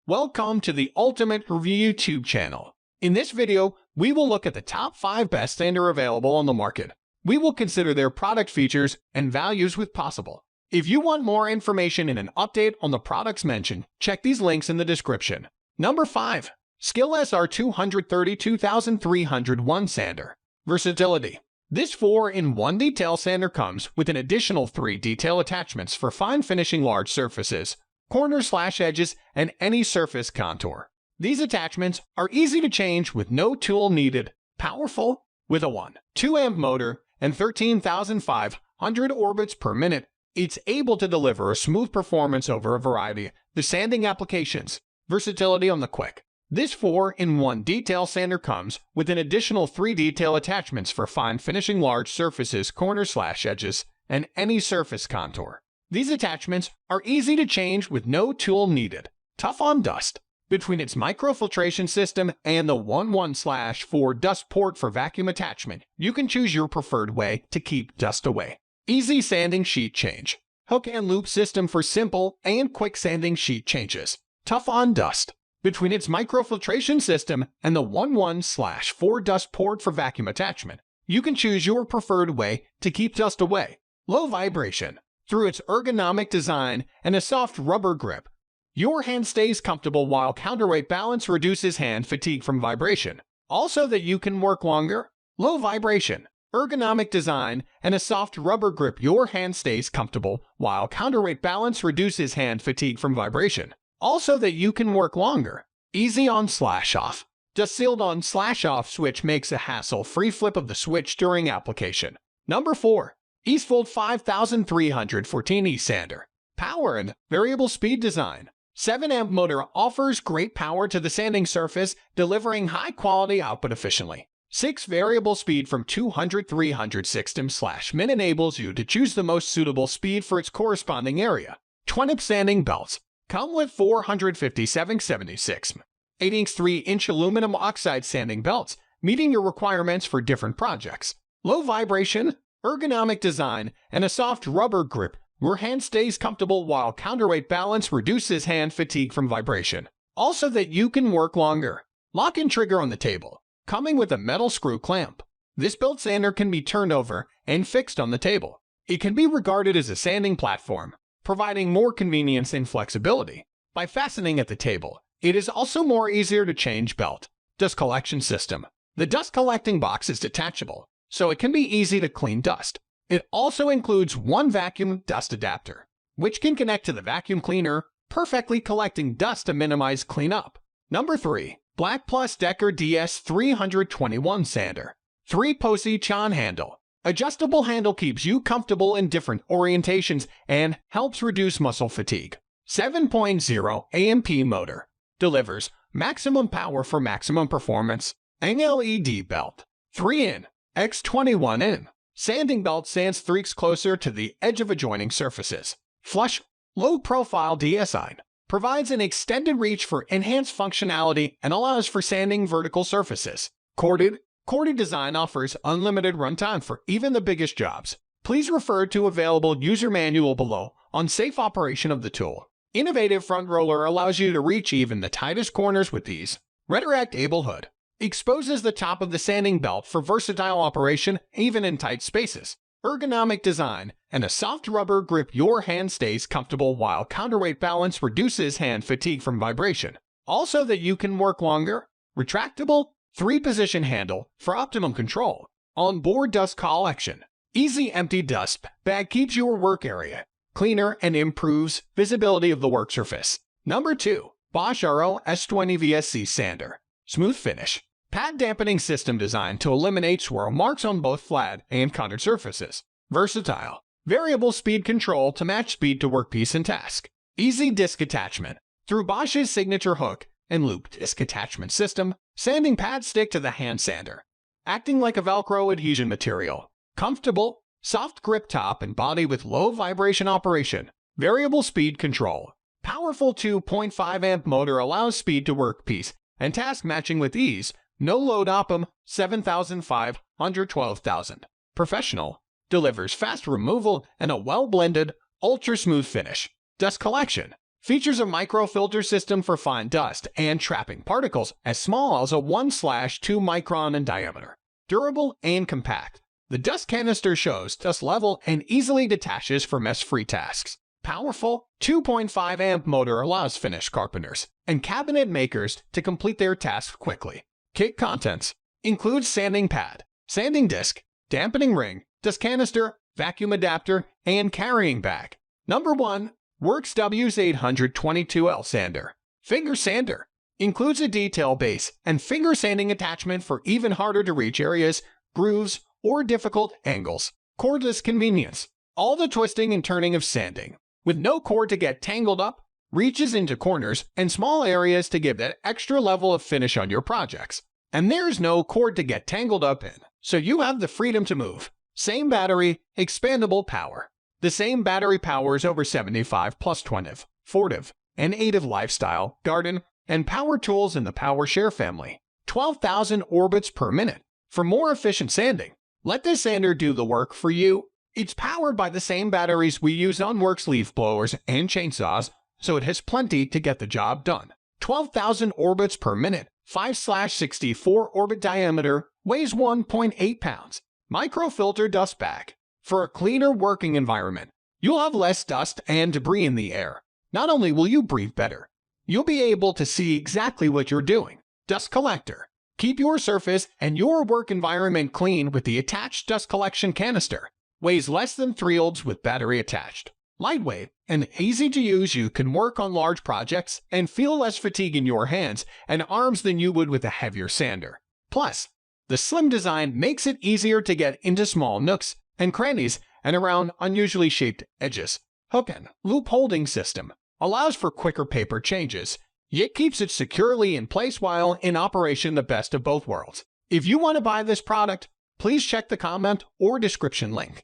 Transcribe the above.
Welcome to the Ultimate Review YouTube channel. In this video, we will look at the top 5 best sander available on the market. We will consider their product features and values with possible. If you want more information and an update on the products mentioned, check these links in the description. Number 5. Skillets R232301 Sander. Versatility. This 4-in-1 detail sander comes with an additional 3 detail attachments for fine finishing large surfaces, corners/edges, and any surface contour. These attachments are easy to change with no tool needed, powerful, with a 1.2 amp motor and 13,500 orbits per minute. It's able to deliver a smooth performance over a variety of sanding applications. Versatility on the quick. This 4-in-1 detail sander comes with an additional 3 detail attachments for fine finishing large surfaces, corners/edges, and any surface contour. These attachments are easy to change with no tool needed. Tough on dust. Between its microfiltration system and the 1/4 dust port for vacuum attachment, you can choose your preferred way to keep dust away. Easy sanding sheet change. Hook and loop system for simple and quick sanding sheet changes. Tough on dust. Between its microfiltration system and the 1/4 dust port for vacuum attachment, you can choose your preferred way to keep dust away. Low vibration. Through its ergonomic design and a soft rubber grip, your hand stays comfortable while counterweight balance reduces hand fatigue from vibration. Also that you can work longer. Low vibration. Ergonomic design and a soft rubber grip, your hand stays comfortable while counterweight balance reduces hand fatigue from vibration. Also that you can work longer. Easy on/off. Just sealed on/off switch makes a hassle-free flip of the switch during application. Number 4. Eastfold 5314E Sander. Power and variable speed design. 7 amp motor offers great power to the sanding surface, delivering high-quality output efficiently. 6 variable speed from 200-300 system/min enables you to choose the most suitable speed for its corresponding area. 20 sanding belts. Come with 457/76 8-inch 3-inch aluminum oxide sanding belts, meeting your requirements for different projects. Low vibration, ergonomic design, and a soft rubber grip. Your hand stays comfortable while counterweight balance reduces hand fatigue from vibration. Also that you can work longer. Lock and trigger on the table. Coming with a metal screw clamp. This belt sander can be turned over and fixed on the table. It can be regarded as a sanding platform, providing more convenience and flexibility. By fastening at the table, it is also more easier to change belt. Dust collection system. The dust collecting box is detachable, so it can be easy to clean dust. It also includes one vacuum dust adapter, which can connect to the vacuum cleaner, perfectly collecting dust to minimize cleanup. Number 3. BLACKDECKER DS321 Sander. 3-position handle. Adjustable handle keeps you comfortable in different orientations and helps reduce muscle fatigue. 7.0 amp motor. Delivers maximum power for maximum performance. An LED belt. 3-in x 21-in. Sanding belt sands streaks closer to the edge of adjoining surfaces. Flush, low-profile design. Provides an extended reach for enhanced functionality and allows for sanding vertical surfaces. Corded design offers unlimited runtime for even the biggest jobs. Please refer to available user manual below on safe operation of the tool. Innovative front roller allows you to reach even the tightest corners with ease. Redirect-able hood. Exposes the top of the sanding belt for versatile operation even in tight spaces. Ergonomic design and a soft rubber grip, your hand stays comfortable while counterweight balance reduces hand fatigue from vibration. Also that you can work longer. Retractable 3-position handle for optimum control. On-board dust collection. Easy empty dust bag keeps your work area cleaner and improves visibility of the work surface. Number 2. Bosch RoS20 VSC Sander. Smooth finish. Pad dampening system designed to eliminate swirl marks on both flat and contoured surfaces. Versatile. Variable speed control to match speed to workpiece and task. Easy disc attachment. Through Bosch's signature hook and loop disc attachment system, sanding pads stick to the hand sander, acting like a Velcro adhesion material. Comfortable, soft grip top and body with low vibration operation. Variable speed control. Powerful 2.5 amp motor allows speed to workpiece and task matching with ease. No load oppum, 7,500 12,000. Professional. Delivers fast removal and a well-blended, ultra-smooth finish. Dust collection. Features a microfilter system for fine dust and trapping particles as small as a 1/2 micron in diameter. Durable and compact, the dust canister shows dust level and easily detaches for mess-free tasks. Powerful 2.5 amp motor allows finish carpenters and cabinet makers to complete their tasks quickly. Kit contents includes sanding pad, sanding disc, dampening ring, dust canister, vacuum adapter, and carrying bag. Number 1. Works W822L sander. Finger sander. Includes a detail base and finger sanding attachment for even harder to reach areas, grooves, or difficult angles. Cordless convenience. All the twisting and turning of sanding, with no cord to get tangled up, reaches into corners and small areas to give that extra level of finish on your projects. And there's no cord to get tangled up in, so you have the freedom to move. Same battery, expandable power. The same battery powers over 75 plus 20, 40, and 8 lifestyle, garden, and power tools in the PowerShare family. 12,000 orbits per minute. For more efficient sanding, let this sander do the work for you. It's powered by the same batteries we use on works leaf blowers and chainsaws, so it has plenty to get the job done. 12,000 orbits per minute, 5/64 orbit diameter, weighs 1.8 pounds. Microfilter dust bag. For a cleaner working environment, you'll have less dust and debris in the air. Not only will you breathe better, you'll be able to see exactly what you're doing. Dust collector. Keep your surface and your work environment clean with the attached dust collection canister. Weighs less than 3 ounces with battery attached. Lightweight and easy to use, you can work on large projects and feel less fatigue in your hands and arms than you would with a heavier sander. Plus, the slim design makes it easier to get into small nooks and crannies and around unusually shaped edges. Hook and loop holding system allows for quicker paper changes, yet keeps it securely in place while in operation. The best of both worlds. If you want to buy this product, please check the comment or description link.